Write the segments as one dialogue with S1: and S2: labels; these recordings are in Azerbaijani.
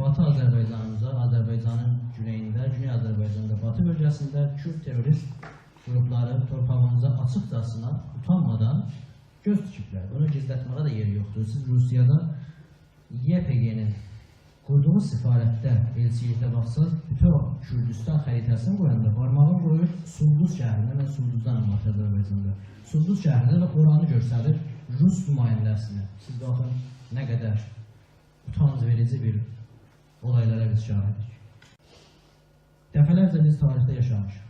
S1: Batı Azərbaycanımıza, Azərbaycanın güneyində, Güney Azərbaycanda, Batı bölgəsində Kürt terörist qrupları torpağımıza açıqcasına utanmadan göz tikiblər. Bunu gizlətməyə də yeri yoxdur. Siz Rusiyada YPG-nin qurduğu sifarətdə, elçilikdə baxsaq, bütün Kürdistan xəritəsini qoyanda barmağını qoyur Sulduz şəhərində, mən Sulduzdanım Batı Azərbaycanda. Sulduz şəhərində və oranı göstərir Rus nümayəndəsini. Siz baxın, nə qədər utanc verici bir olaylara biz şahidik. Dəfələrcə biz tarixdə yaşamışıq.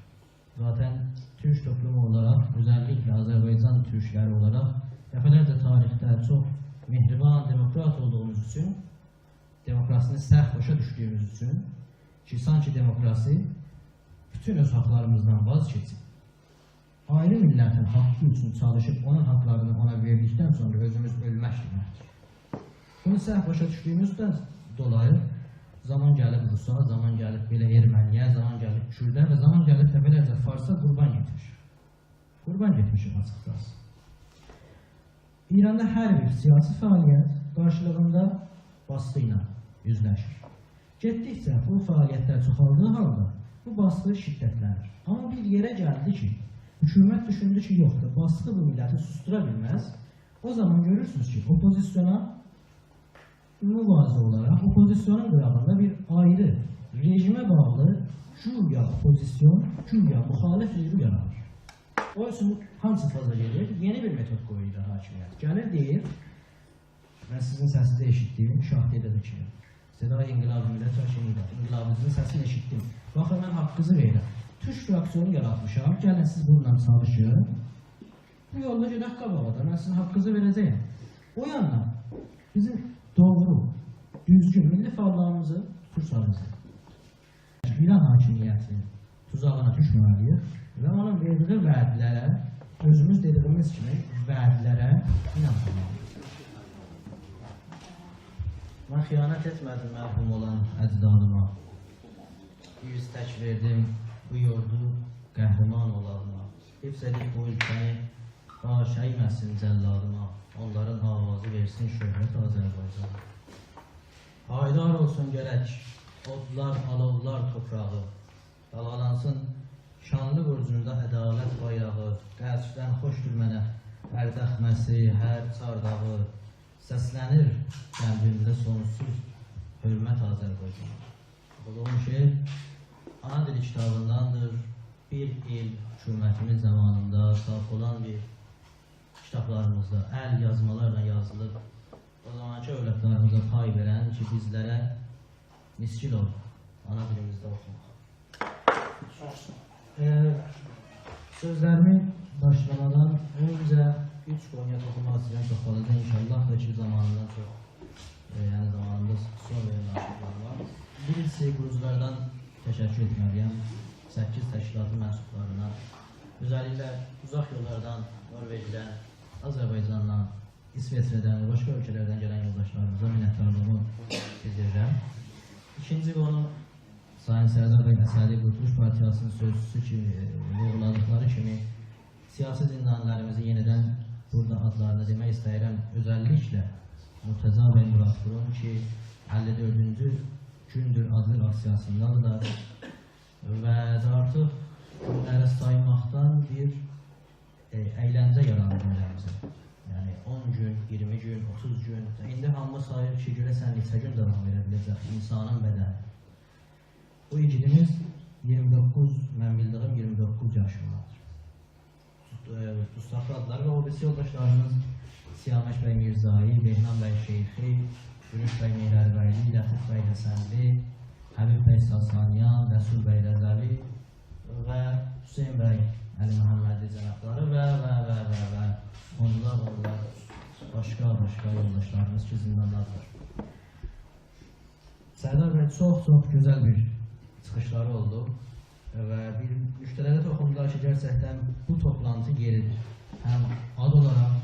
S1: Zaten Türk toplumu olarak, özellikle Azerbaycan Türkleri olarak dəfələrcə tarixdə çox mehriban, demokrat olduğumuz için, demokrasini səhv başa düşdüyümüz için ki, sanki demokrasi bütün öz haqlarımızdan vaz keçib, ayrı millətin haqqı üçün çalışıb onun haqlarını ona verdikdən sonra özümüz ölmək deməkdir. Bunu səhv başa düşdüyümüzdən dolayı zaman gəlib Rusa, zaman gəlib belə Erməniyə, zaman gəlib Kürdə və zaman gəlib dəfələrcə Farsa qurban getmişik. Qurban getmişik açıqcası. İranda hər bir siyasi fəaliyyət qarşılığında baskı ilə üzləşir. Getdikcə bu fəaliyyətlər çoxaldığı halda bu baskı şiddətlənir. Amma bir yerə gəldi ki, hükümət düşündü ki, yoxdur, baskı bu milləti sustura bilməz. O zaman görürsünüz ki, opozisyona müvazı olarak opozisyonun qırağında bir ayrı, rejime bağlı güya opozisyon, güya muhalif rejimi yaranır. O üçün hamısı faza gelir, yeni bir metod qoyur hakimiyyət. Gəlir deyir, mən sizin səsində eşitdiyim Şahdiyyədə kimi, Seda İnqilab Millət Hakimiyyədə, İnqilabınızın səsini eşitdim. Baxın, mən haqqınızı verirəm. Türk fraksiyonu yaratmışam, gəlin siz bununla çalışın. Bu yolda gedək qabağa, mən sizin haqqınızı verəcəyim. O yandan bizim doğru, düzgün milli fəallarımızı tutursanız, İran hakimiyyətinin tuzağına düşməliyik və onun verdiyi vədlərə, özümüz dediyimiz kimi vədlərə inanmalıyıq. Mən xiyanət etmədim mərhum olan əcdadıma. Yüz tək verdim bu yurdu qəhrəman olanına. Hifz edib bu ülkəni baş əyməsin cəlladıma. Onların avazı versin şöhrət Azərbaycan. Haydar olsun gərək, odlar, alovlar toprağı, dalalansın şanlı burcunda ədalət bayrağı, qəsrdən xoşdur mənə hər dəxməsi, hər çardağı, səslənir qəlbimdə sonsuz hörmət Azərbaycan. Oxuduğum şeir ana dili kitabındandır. Bir il hükümətimiz zamanında saf olan bir kitablarımızda əl yazmalarla yazılıb, o zamanki övlətlərimize pay verən ki, bizlərə miskil ol, ana dilimizdə oxumaq. Sözlərimi başlamadan öncə 3 Konya toxumaq istəyən çox fazla inşallah və ki, zamanından çox, yəni zamanında son verilən aşıqlar var. Birisi quruculardan təşəkkür etməliyəm, 8 təşkilatı mənsublarına, özəlliklə uzaq yollardan, Norveçdən, Azərbaycandan, İsveçrədən və başqa ölkələrdən gələn yoldaşlarımıza minnətdarlığımı bildirirəm. İkinci qonu, Sayın Sərdar bəy Əsədi Qurtuluş Partiyasının sözcüsü ki, vurğuladıqları kimi siyasi zindanlarımızı yenidən burada adlarını demək istəyirəm. Özəlliklə Murtəza bəy Muradqulun ki, 54-cü gündür adlı aksiyasındadır və artıq günləri saymaqdan bir əyləncə yaranır günlərimizə. Yəni 10 gün, 20 gün, 30 gün, indi hamı sayır ki, görəsən neçə gün davam verə biləcək insanın bədəni. Bu igidimiz 29, mən bildiyim 29 yaşındadır. Dustaqladılar və o birisi yoldaşlarımız Siyamək bəy Mirzai, Behnan bəy Şeyxi, Gürüş bəy Meyrəlbəyli, Lətif bəy Həsənli, Həbib bəy Sasanyan, Rəsul bəy Rəzəvi və Hüseyin bəy Əli Məhəmmədi cənabları və onlar başqa yoldaşlarımız ki, zindandadır. Sərdar bəy çox gözəl bir çıxışları oldu və bir müştərilərə toxundular ki, gerçəkdən bu toplantı yeridir. Həm ad olaraq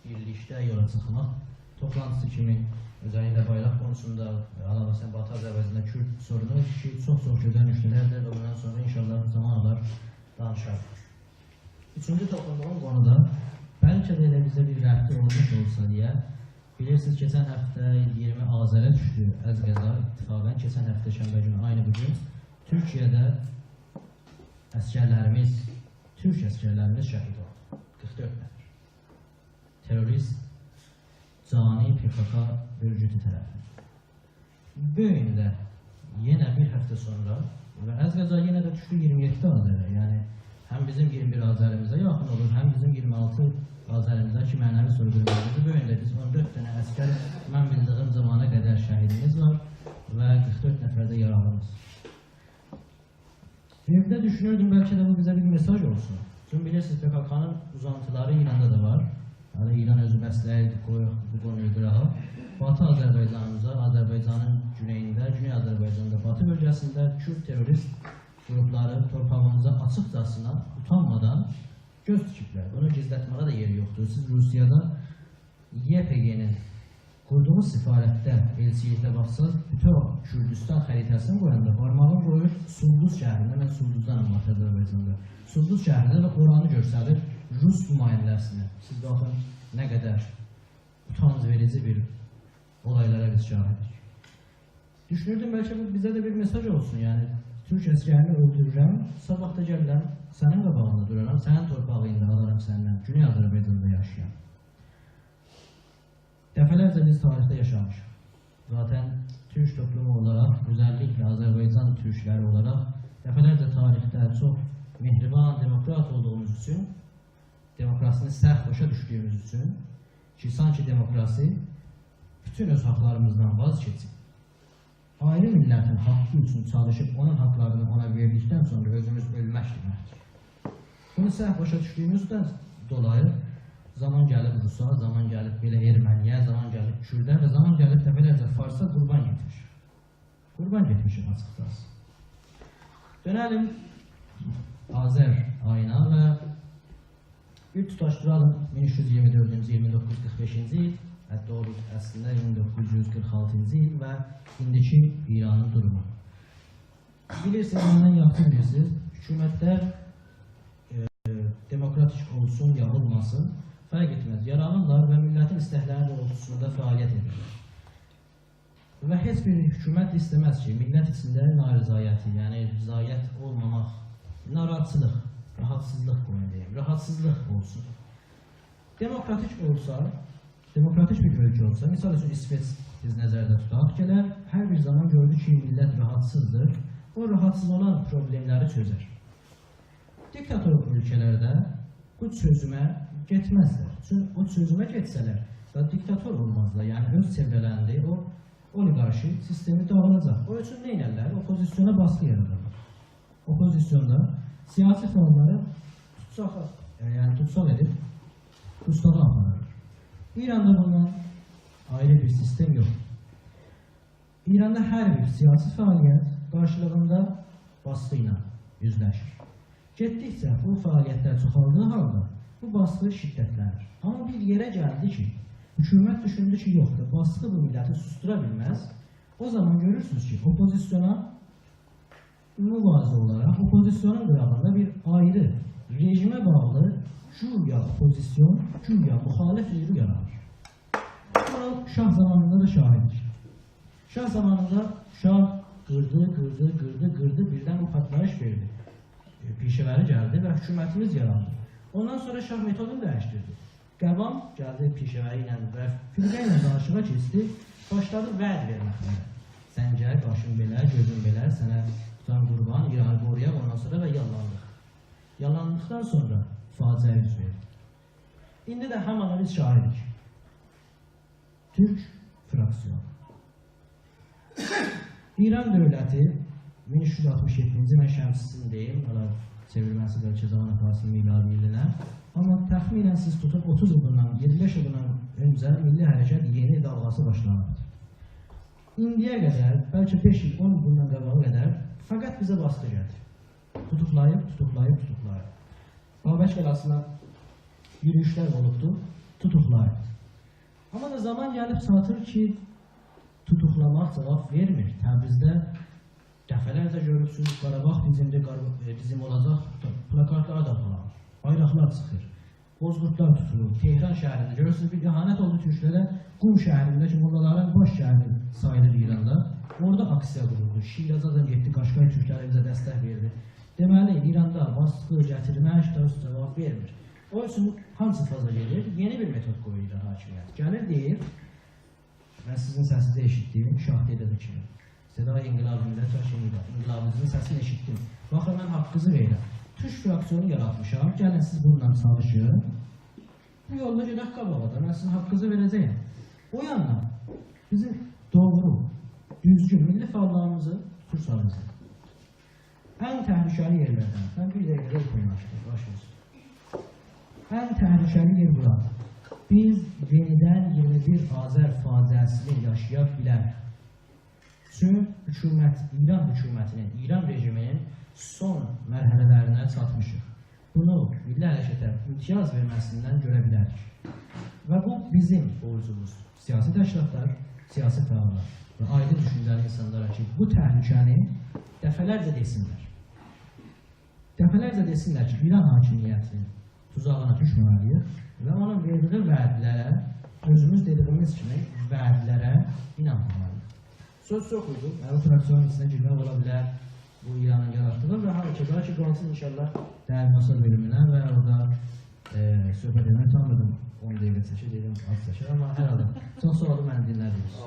S1: birlikdə yola çıxmaq toplantısı kimi, özellikle bayraq konusunda Alabasan, Batı Azərbaycanda Kürt sorunu ki, çox gözəl müştərilərdir və bundan sonra inşallah zaman alar danışar. Üçüncü toxunduğum konuda bəlkə də elə bizə bir rəhbər olmuş olsa deyə Bilirsiniz, keçən həftə 20 Azərə düşdü əz-qəza ittifaqən. Keçən həftə şənbə günü aynı bugün Türkiyədə əskərlərimiz, Türk əskərlərimiz şəhid oldu. 44 nəfər. Terörist cani PKK örgütü tərəfindən. Bu gün də yenə bir həftə sonra və əz-qəza yenə də düşdü 27 Azərə. Yəni həm bizim 21 Azərimizə yaxın olur, həm bizim 26 Azərimizə ki, mənəvi soyqırımlarımızı bu gün də biz 14 dənə əskər mən bildiyim zamana qədər şəhidimiz var və 44 nəfər də yaralımız. Evdə düşünürdüm, bəlkə də bu bizə bir mesaj olsun. Çünki bilirsiniz, PKK-nın uzantıları İranda da var. Yəni İran özü məsləhət qoyuq bu qonuyu qırağa. Batı Azərbaycanımıza, Azərbaycanın güneyində, Güney Azərbaycanda, Batı bölgəsində Kürt terörist qrupları torpağımıza açıqcasına, utanmadan göz tikiblər. Bunu gizlətməyə də yeri yoxdur. Siz Rusiyada YPG-nin qurduğu sifarətdə, elçilikdə baxsaq, bütün Kürdistan xəritəsini qoyanda barmağı qoyur Sulduz şəhərində, mən Sulduzdanım Azərbaycanda. Sulduz şəhərində və oranı göstərir Rus nümayəndələrinə. Siz baxın, nə qədər utanc verici bir olaylara biz şahidik. Düşünürdüm, bəlkə bu bizə də bir mesaj olsun, yəni Türk əskərini öldürürəm, sabah da gəlirəm, sənin qabağında dururam, sənin torpağında alaram səndən, Güney Azərbaycanda yaşayan. Dəfələrcə biz tarixdə yaşamışıq. Zaten Türk toplumu olaraq, özəlliklə Azərbaycan Türkləri olaraq dəfələrcə tarixdə çox mehriban, demokrat olduğumuz üçün, demokrasini səhv başa düşdüyümüz üçün ki, sanki demokrasi bütün öz haqlarımızdan vaz keçib, ayrı millətin haqqı üçün çalışıb onun haqlarını ona verdikdən sonra özümüz ölmək deməkdir. Bunu səhv başa düşdüyümüzdən dolayı zaman gəlib Rusa, zaman gəlib belə Erməniyə, zaman gəlib Kürdə və zaman gəlib dəfələrcə Farsa qurban getmiş. Qurban getmişik açıqcası. Dönəlim Azər ayına və bir tutaşdıralım 1324-cü il, 1945-ci il, hətta o əslində 1946-cı il və indiki İranın durumu. Bilirsiniz, məndən yaxşı bilirsiniz, hökumətlər demokratik olsun, ya olmasın, fərq etməz. Yaranırlar və millətin istəkləri doğrultusunda fəaliyyət edirlər. Və heç bir hökumət istəməz ki, millət içində narizayəti, yəni rizayət olmamaq, narahatçılıq, rahatsızlıq qoyun, rahatsızlıq olsun. Demokratik olsa, demokratik bir ölkə olsa, misal üçün İsveç biz nəzərdə tutaq, gələr, hər bir zaman gördü ki, millət rahatsızdır, o rahatsız olan problemləri çözər. Diktator ölkələrdə bu çözümə getməzlər. Çünki o çözümə getsələr, diktator olmazlar, yəni öz çevrələndi, o oligarşi sistemi dağılacaq. O üçün nə edirlər? Opozisyona baskı yaradırlar. Opozisyonda siyasi fəalları tutsaq edib, tutsaqla aparır. İranda bundan ayrı bir sistem yoxdur. İranda hər bir siyasi fəaliyyət qarşılığında baskı ilə üzləşir. Getdikcə bu fəaliyyətlər çoxaldığı halda bu baskı şiddətlənir. Amma bir yerə gəldi ki, hökumət düşündü ki, yoxdur, baskı bu milləti sustura bilməz. O zaman görürsünüz ki, opozisyona müvazı olaraq, opozisyonun qırağında bir ayrı, rejimə bağlı güya opozisyon, güya müxalif yürü yaranır. Buna Şah zamanında da şahidik. Şah zamanında Şah qırdı, birdən bu patlayış verdi. Pişələri gəldi və hökumətimiz yarandı. Ondan sonra Şah metodunu dəyişdirdi. Qəvam gəldi pişələri ilə və firqə ilə danışığa keçdi, başladı vəd verməklərə. Sən gəl, başın belə, gözün belə, sənə tutan qurban, İranı qoruyaq, ondan sonra və yalanlandıq. Yalanlandıqdan sonra faciə yüz verdi. İndi də hamana biz şahidik. Türk fraksiyonu. İran dövləti 1367-ci mən şəmsizini deyim, çevrilməsi bəlkə zaman aparsın miladi ilinə. Amma təxminən siz tutub 30 ildən, 25 ildən öncə milli hərəkət yeni dalğası başlanırdı. İndiyə qədər, bəlkə 5 il, 10 il bundan qabağa qədər fəqət bizə baskı gəldi. Tutuqlayıb. Babək qalasına yürüyüşlər olubdu, tutuqlayıb. Amma da zaman gəlib çatır ki, tutuqlamaq cavab vermir. Təbrizdə dəfələrcə görürsünüz, Qarabağ bizim olacaq, plakatlar da falan, bayraqlar çıxır. bozqurtlar tutulub, Tehran şəhərində görürsünüz bir ihanət oldu türklərə, Qum şəhərində ki, bunların baş şəhəri sayılır İranda. Orada aksiya quruldu. Şiraza da getdi, Qaşqay türkləri bizə dəstək verdi. Deməli, İranda baskı gətirmək öz cavab vermir. O üçün hansı faza gelir? Yeni bir metod qoyurlar hakimiyyət. Gəlir deyir, mən sizin səsini eşitdim, şahid edir kimi. Seda İnqilab Millət Hakimiyyət, İnqilabınızın səsini eşitdim. Baxın, mən haqqınızı verirəm. Türk fraksiyonu yaratmışam, gəlin siz bununla çalışın. Bu yolda gedək qabağa da, mən sizin haqqınızı verəcəyim. O yandan bizim doğru, düzgün milli fəallığımızı tutursanız, ən təhlükəli yerlərdən, mən bir dəqiqədə okunlaşdım, başlayın. Ən təhlükəli yer bura. Biz yenidən 21 Azər faciəsini yaşaya bilərik. Çünki İran hökumətinin, İran rejiminin son mərhələlərinə çatmışıq. Bunu milli hərəkətə imtiyaz verməsindən görə bilərik. Və bu bizim borcumuz. Siyasi təşkilatlar, siyasi fəallar və aydın düşüncəli insanlara ki, bu təhlükəni dəfələrcə desinlər. Dəfələrcə desinlər ki, İran hakimiyyətinin tuzağına düşməməliyik və onun verdiyi vədlərə, özümüz dediyimiz kimi vədlərə inanmalıyıq. Söz çox idi, bu fraksiyonun içinə girmək ola bilər, bu İranın yaratdığı və hakikaten ki, qalsın inşallah dəyərmasa bölümünə və orada söhbət edəmək tanıdım. 10 dəqiqə çəkir, dedim, az çəkir, amma hər adam çox sağ olun, məni dinlədiniz.